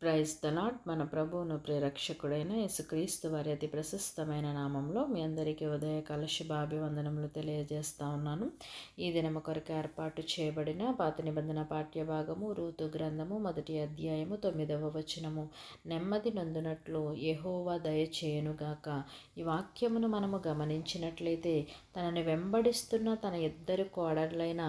Praise the lord. మన ప్రభువును ప్రియరక్షకుడైన యేసుక్రీస్తు వారి అతి ప్రశస్తమైన నామంలో మీ అందరికీ ఉదయకాల శుభాభివందనములు తెలియజేస్తా ఉన్నాను. ఈ దినము కొరకు ఏర్పాటు చేయబడిన పాత నిబంధన పాఠ్య భాగము రూతు గ్రంథము 1వ అధ్యాయము 9వ వచనము. నెమ్మది నొందునట్లు యెహోవా దయచేయునుగాక. ఈ వాక్యమును మనము గమనించినట్లయితే తనని వెంబడిస్తున్న తన ఇద్దరు కోడళ్ళైన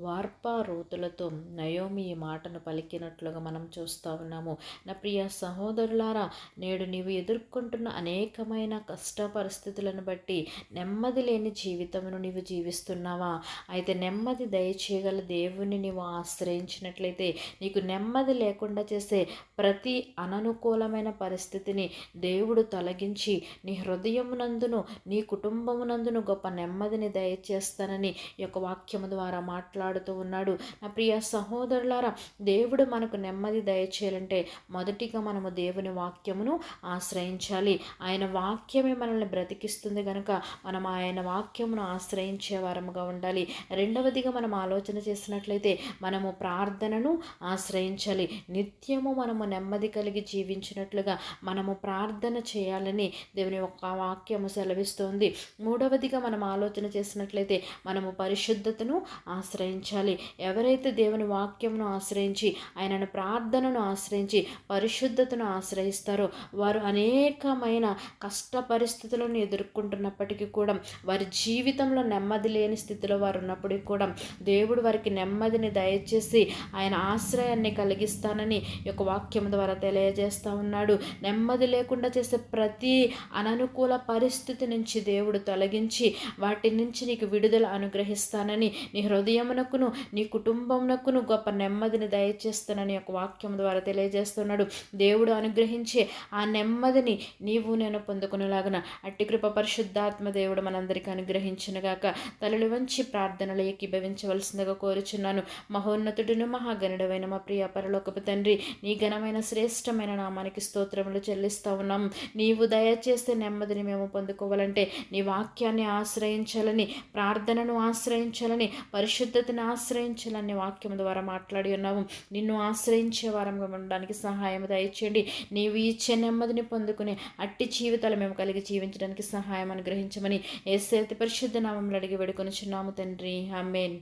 వార్పా రూతులతో నయోమి ఈ మాటను పలికినట్లుగా మనం చూస్తూ ఉన్నాము. నా ప్రియ సహోదరులారా, నేడు నీవు ఎదుర్కొంటున్న అనేకమైన కష్ట పరిస్థితులను బట్టి నెమ్మది లేని జీవితమును నీవు జీవిస్తున్నావా? అయితే నెమ్మది దయచేయగల దేవుణ్ణి నీవు ఆశ్రయించినట్లయితే నీకు నెమ్మది లేకుండా చేసే ప్రతి అననుకూలమైన పరిస్థితిని దేవుడు తొలగించి నీ హృదయమునందును నీ కుటుంబమునందును గొప్ప నెమ్మదిని దయచేస్తానని ఈ యొక్క వాక్యము ద్వారా మాట్లాడుతూ ఉన్నాడు. నా ప్రియ సహోదరులారా, దేవుడు మనకు నెమ్మది దయచేయాలంటే మొదటిగా మనము దేవుని వాక్యమును ఆశ్రయించాలి. ఆయన వాక్యమే మనల్ని బ్రతికిస్తుంది కనుక మనం ఆయన వాక్యమును ఆశ్రయించే వారముగా ఉండాలి. రెండవదిగా మనం ఆలోచన చేసినట్లయితే మనము ప్రార్థనను ఆశ్రయించాలి. నిత్యము మనము నెమ్మది కలిగి జీవించినట్లుగా మనము ప్రార్థన చేయాలని దేవుని యొక్క వాక్యము సెలవిస్తోంది. మూడవదిగా మనం ఆలోచన చేసినట్లయితే మనము పరిశుద్ధతను ఆశ్రయించాలి. ఎవరైతే దేవుని వాక్యమును ఆశ్రయించి ఆయనను ప్రార్థనను ఆశ్రయించి పరిశుద్ధతను ఆశ్రయిస్తారో వారు అనేకమైన కష్ట పరిస్థితులను ఎదుర్కొంటున్నప్పటికీ కూడా వారి జీవితంలో నెమ్మది లేని స్థితిలో వారు ఉన్నప్పటికీ కూడా దేవుడు వారికి నెమ్మదిని దయచేసి ఆయన ఆశ్రయాన్ని కలిగిస్తానని ఈ యొక్క వాక్యం ద్వారా తెలియజేస్తూ ఉన్నాడు. నెమ్మది లేకుండా చేసే ప్రతి అననుకూల పరిస్థితి నుంచి దేవుడు తొలగించి వాటి నుంచి నీకు విడుదల అనుగ్రహిస్తానని, నీ హృదయమునకును నీ కుటుంబమునకును గొప్ప నెమ్మదిని దయచేస్తానని యొక్క వాక్యం ద్వారా తెలియజేస్తున్నాడు. దేవుడు అనుగ్రహించే ఆ నెమ్మదిని నీవు నేను పొందుకునేలాగున అట్టి కృప పరిశుద్ధాత్మ దేవుడు మనందరికీ అనుగ్రహించునుగాక. తలలు వంచి ప్రార్థనలు ఏకీభవించవలసిందిగా కోరుచున్నాను. మహోన్నతుడును మహాగణుడైన మా ప్రియ పరలోకపు తండ్రి, నీ ఘనమైన శ్రేష్టమైన నామానికి స్తోత్రములు చెల్లిస్తూ ఉన్నాము. నీవు దయచేస్తే నెమ్మదిని మేము పొందుకోవాలంటే నీ వాక్యాన్ని ఆశ్రయించాలని, ప్రార్థనను ఆశ్రయించాలని, పరిశుద్ధతను ఆశ్రయించాలని వాక్యం ద్వారా మాట్లాడి ఉన్నాము. నిన్ను ఆశ్రయించే వారంగా ఉండడానికి సహాయం దయచేయండి. నీవు ఇచ్చే నెమ్మదిని పొందుకునే అట్టి జీవితాలు మేము కలిగి జీవించడానికి సహాయం అనుగ్రహించమని యేసు అతి పరిశుద్ధ నామములో అడిగి వేడుకొనుచున్నాము తండ్రి. ఆమేన్.